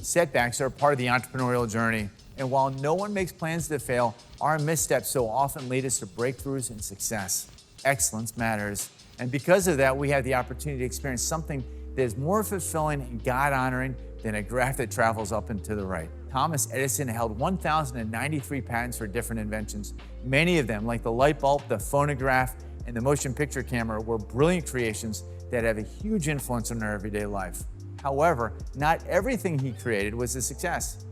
Setbacks are part of the entrepreneurial journey. And while no one makes plans to fail, our missteps so often lead us to breakthroughs and success. Excellence matters. And because of that, we have the opportunity to experience something that is more fulfilling and God-honoring than a graph that travels up and to the right. Thomas Edison held 1,093 patents for different inventions. Many of them, like the light bulb, the phonograph, and the motion picture camera, were brilliant creations that have a huge influence on our everyday life. However, not everything he created was a success.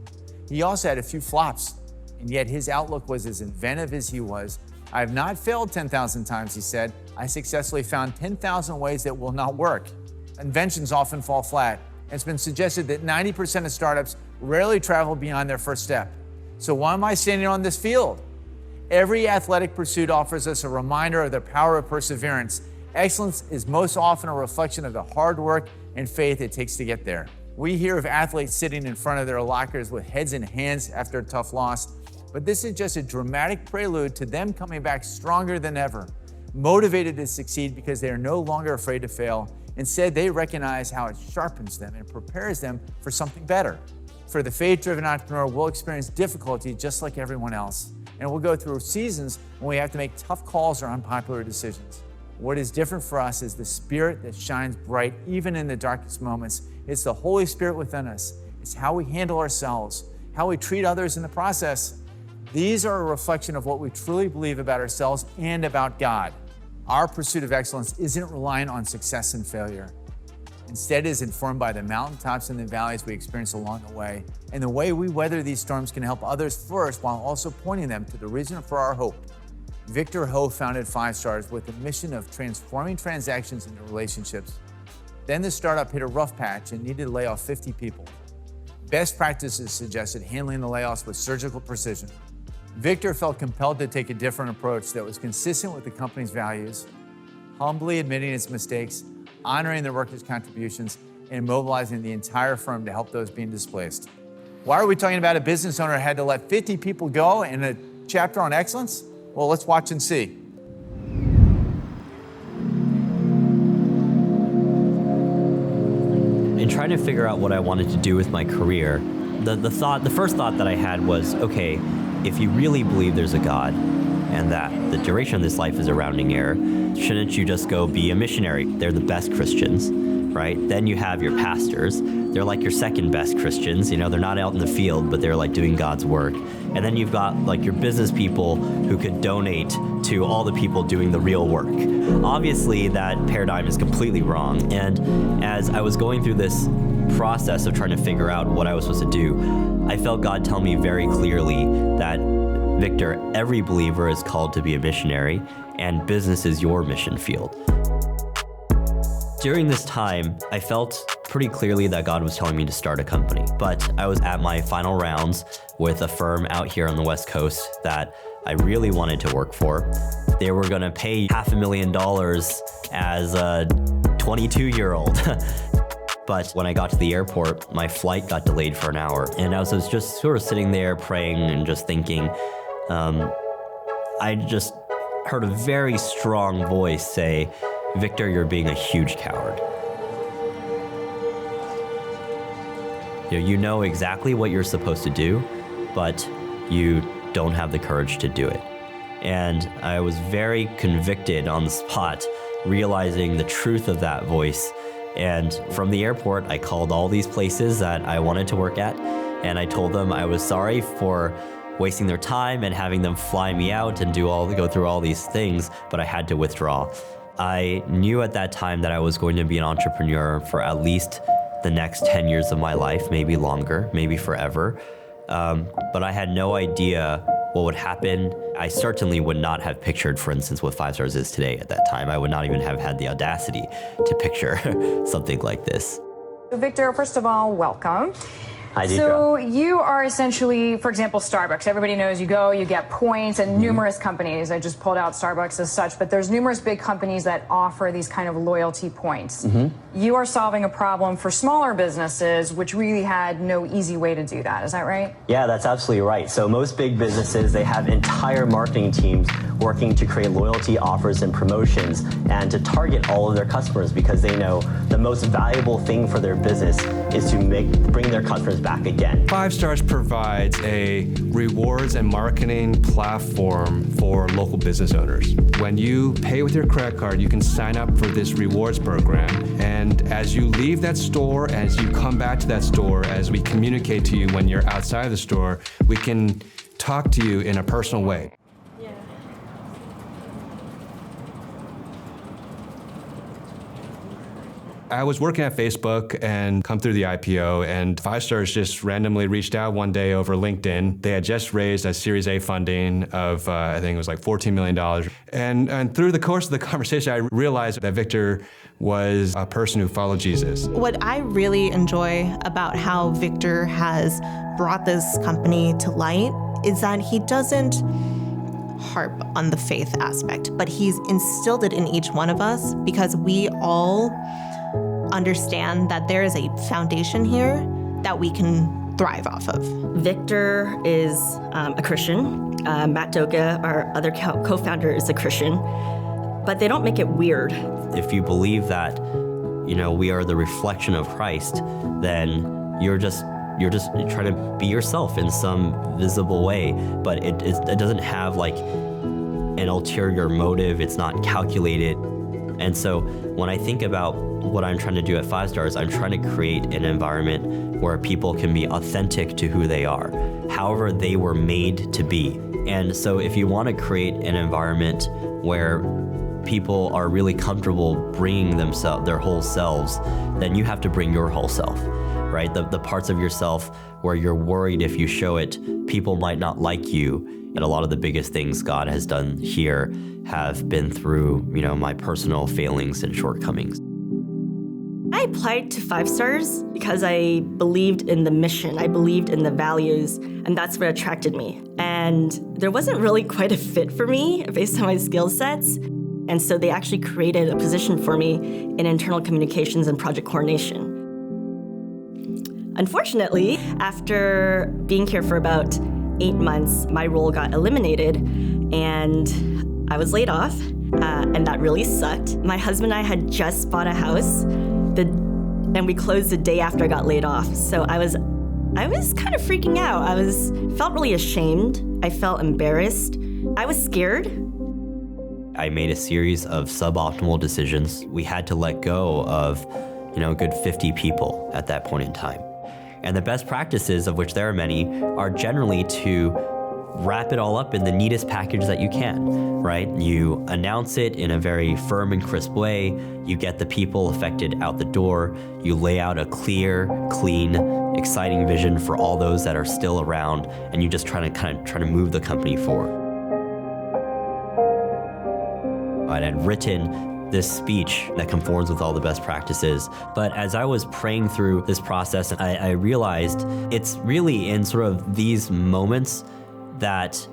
He also had a few flops, and yet his outlook was as inventive as he was. I have not failed 10,000 times, he said. I successfully found 10,000 ways that will not work. Inventions often fall flat. It's been suggested that 90% of startups rarely travel beyond their first step. So why am I standing on this field? Every athletic pursuit offers us a reminder of the power of perseverance. Excellence is most often a reflection of the hard work and faith it takes to get there. We hear of athletes sitting in front of their lockers with heads in hands after a tough loss, but this is just a dramatic prelude to them coming back stronger than ever, motivated to succeed because they are no longer afraid to fail. Instead, they recognize how it sharpens them and prepares them for something better. For the faith-driven entrepreneur, we'll experience difficulty just like everyone else, and we'll go through seasons when we have to make tough calls or unpopular decisions. What is different for us is the spirit that shines bright even in the darkest moments. It's the Holy Spirit within us. It's how we handle ourselves, how we treat others in the process. These are a reflection of what we truly believe about ourselves and about God. Our pursuit of excellence isn't reliant on success and failure. Instead, it is informed by the mountaintops and the valleys we experience along the way. And the way we weather these storms can help others flourish while also pointing them to the reason for our hope. Victor Ho founded Fivestars with the mission of transforming transactions into relationships. Then the startup hit a rough patch and needed to lay off 50 people. Best practices suggested handling the layoffs with surgical precision. Victor felt compelled to take a different approach that was consistent with the company's values, humbly admitting its mistakes, honoring the workers' contributions, and mobilizing the entire firm to help those being displaced. Why are we talking about a business owner who had to let 50 people go in a chapter on excellence? Well, let's watch and see. In trying to figure out what I wanted to do with my career, the first thought that I had was, okay, if you really believe there's a God and that the duration of this life is a rounding error, shouldn't you just go be a missionary? They're the best Christians, right? Then you have your pastors. They're like your second best Christians. You know, they're not out in the field, but they're like doing God's work. And then you've got like your business people who could donate to all the people doing the real work. Obviously, that paradigm is completely wrong. And as I was going through this process of trying to figure out what I was supposed to do, I felt God tell me very clearly that, Victor, every believer is called to be a missionary, and business is your mission field. During this time, I felt pretty clearly that God was telling me to start a company, but I was at my final rounds with a firm out here on the West Coast that I really wanted to work for. They were gonna pay $500,000 as a 22-year-old. But when I got to the airport, my flight got delayed for an hour. And I was just sort of sitting there praying and just thinking, I just heard a very strong voice say, Victor, you're being a huge coward. You know exactly what you're supposed to do, but you don't have the courage to do it. And I was very convicted on the spot, realizing the truth of that voice. And from the airport, I called all these places that I wanted to work at, and I told them I was sorry for wasting their time and having them fly me out and go through all these things, but I had to withdraw. I knew at that time that I was going to be an entrepreneur for at least the next 10 years of my life, maybe longer, maybe forever. But I had no idea what would happen. I certainly would not have pictured, for instance, what Fivestars is today at that time. I would not even have had the audacity to picture something like this. Victor, first of all, welcome. Hi, Deidre. So you are essentially, for example, Starbucks. Everybody knows you go, you get points, and numerous companies. I just pulled out Starbucks as such, but there's numerous big companies that offer these kind of loyalty points. You are solving a problem for smaller businesses, which really had no easy way to do that. Is that right? Yeah, that's absolutely right. So most big businesses, they have entire marketing teams working to create loyalty offers and promotions and to target all of their customers because they know the most valuable thing for their business is to bring their customers back again. Fivestars provides a rewards and marketing platform for local business owners. When you pay with your credit card, you can sign up for this rewards program. And as you leave that store, as you come back to that store, as we communicate to you when you're outside of the store, we can talk to you in a personal way. I was working at Facebook and come through the IPO, and Fivestars just randomly reached out one day over LinkedIn. They had just raised a Series A funding of, I think it was like $14 million. And through the course of the conversation, I realized that Victor was a person who followed Jesus. What I really enjoy about how Victor has brought this company to light is that he doesn't harp on the faith aspect, but he's instilled it in each one of us because we all understand that there is a foundation here that we can thrive off of. Victor is a Christian. Matt Doga, our other co-founder, is a Christian, but they don't make it weird. If you believe that, we are the reflection of Christ, then you're just trying to be yourself in some visible way, but it doesn't have like an ulterior motive. It's not calculated. And so when I think about what I'm trying to do at Fivestars, I'm trying to create an environment where people can be authentic to who they are, however they were made to be. And so if you want to create an environment where people are really comfortable bringing their whole selves, then you have to bring your whole self, right? The parts of yourself where you're worried if you show it, people might not like you. And a lot of the biggest things God has done here have been through, my personal failings and shortcomings. I applied to Fivestars because I believed in the mission, I believed in the values, and that's what attracted me. And there wasn't really quite a fit for me based on my skill sets. And so they actually created a position for me in internal communications and project coordination. Unfortunately, after being here for about 8 months, my role got eliminated and I was laid off, and that really sucked. My husband and I had just bought a house, and we closed the day after I got laid off. So I was kind of freaking out. Felt really ashamed. I felt embarrassed. I was scared. I made a series of suboptimal decisions. We had to let go of, a good 50 people at that point in time. And the best practices, of which there are many, are generally to wrap it all up in the neatest package that you can, right? You announce it in a very firm and crisp way. You get the people affected out the door. You lay out a clear, clean, exciting vision for all those that are still around, and you just try to move the company forward. I had written this speech that conforms with all the best practices. But as I was praying through this process, I realized it's really in sort of these moments that,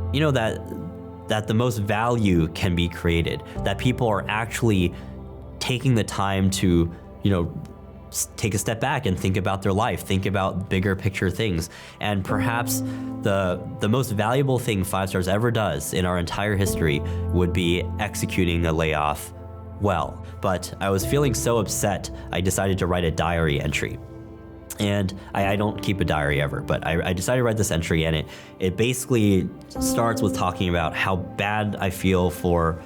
that the most value can be created, that people are actually taking the time to, take a step back and think about their life, think about bigger picture things. And perhaps the most valuable thing Fivestars ever does in our entire history would be executing a layoff well. But I was feeling so upset, I decided to write a diary entry. And I don't keep a diary ever, but I decided to write this entry, and it basically starts with talking about how bad I feel for,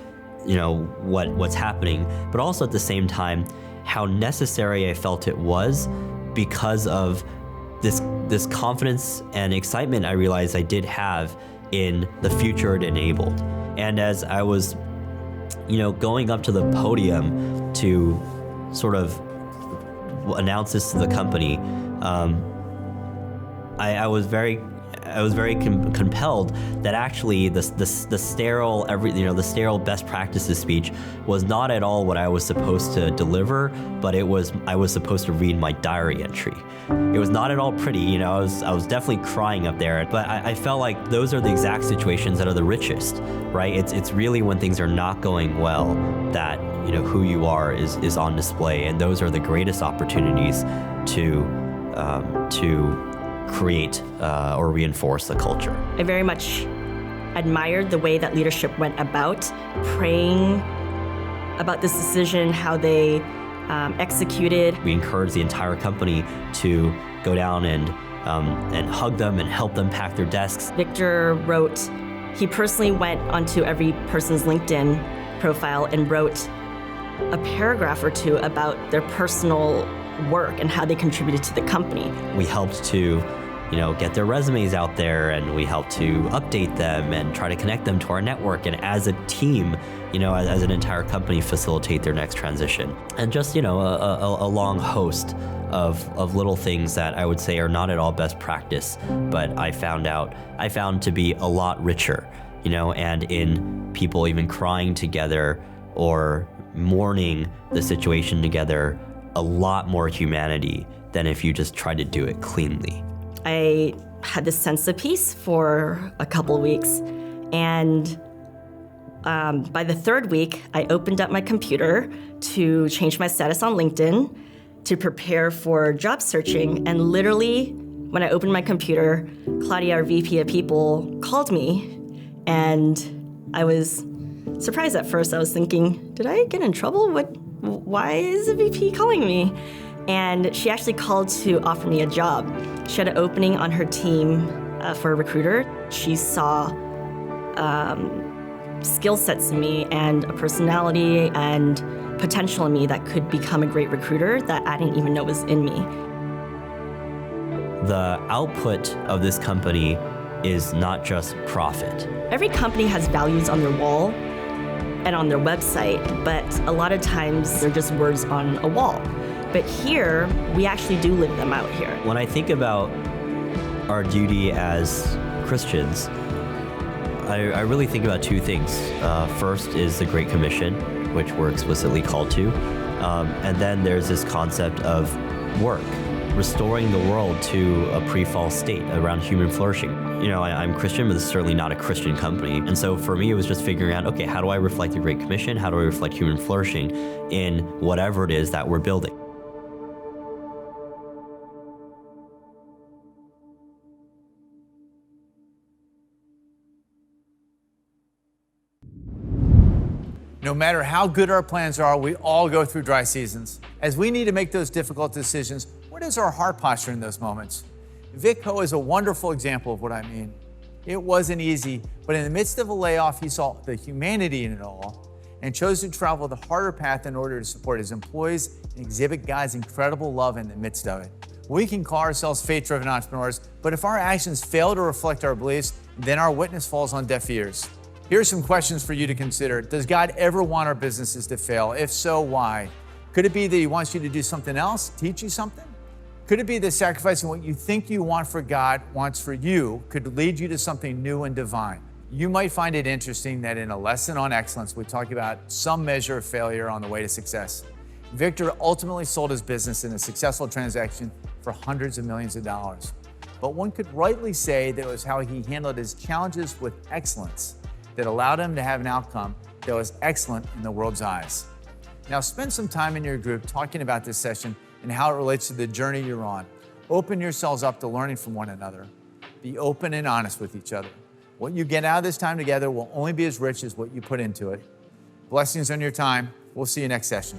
what's happening, but also at the same time, how necessary I felt it was because of this confidence and excitement I realized I did have in the future it enabled. And as I was, going up to the podium to sort of announce this to the company, I was very compelled that actually the sterile the sterile best practices speech was not at all what I was supposed to deliver, but I was supposed to read my diary entry. It was not at all pretty, I was definitely crying up there, but I felt like those are the exact situations that are the richest, right? It's really when things are not going well that who you are is on display, and those are the greatest opportunities to create or reinforce the culture. I very much admired the way that leadership went about praying about this decision, how they executed. We encourage the entire company to go down and hug them and help them pack their desks. Victor wrote, he personally went onto every person's LinkedIn profile and wrote a paragraph or two about their personal work and how they contributed to the company. We helped to, get their resumes out there, and we helped to update them and try to connect them to our network, and as a team, as an entire company, facilitate their next transition. And just, a long host of little things that I would say are not at all best practice, but I found to be a lot richer, and in people even crying together or mourning the situation together, a lot more humanity than if you just try to do it cleanly. I had this sense of peace for a couple weeks, and by the third week, I opened up my computer to change my status on LinkedIn, to prepare for job searching, and literally, when I opened my computer, Claudia, our VP of People, called me, and I was surprised at first. I was thinking, did I get in trouble? Why is the VP calling me? And she actually called to offer me a job. She had an opening on her team for a recruiter. She saw skill sets in me and a personality and potential in me that could become a great recruiter that I didn't even know was in me. The output of this company is not just profit. Every company has values on their wall and on their website, but a lot of times they're just words on a wall. But here, we actually do live them out here. When I think about our duty as Christians, I really think about two things. First is the Great Commission, which we're explicitly called to. And then there's this concept of work, restoring the world to a pre-fall state around human flourishing. I'm Christian, but this is certainly not a Christian company. And so for me, it was just figuring out, okay, how do I reflect the Great Commission? How do I reflect human flourishing in whatever it is that we're building? No matter how good our plans are, we all go through dry seasons. As we need to make those difficult decisions, what is our heart posture in those moments? Vic Ho is a wonderful example of what I mean. It wasn't easy, but in the midst of a layoff, he saw the humanity in it all and chose to travel the harder path in order to support his employees and exhibit God's incredible love in the midst of it. We can call ourselves faith-driven entrepreneurs, but if our actions fail to reflect our beliefs, then our witness falls on deaf ears. Here's some questions for you to consider. Does God ever want our businesses to fail? If so, why? Could it be that he wants you to do something else, teach you something? Could it be that sacrificing what you think you want for God wants for you could lead you to something new and divine? You might find it interesting that in a lesson on excellence, we talk about some measure of failure on the way to success. Victor ultimately sold his business in a successful transaction for hundreds of millions of dollars. But one could rightly say that it was how he handled his challenges with excellence that allowed him to have an outcome that was excellent in the world's eyes. Now spend some time in your group talking about this session and how it relates to the journey you're on. Open yourselves up to learning from one another. Be open and honest with each other. What you get out of this time together will only be as rich as what you put into it. Blessings on your time. We'll see you next session.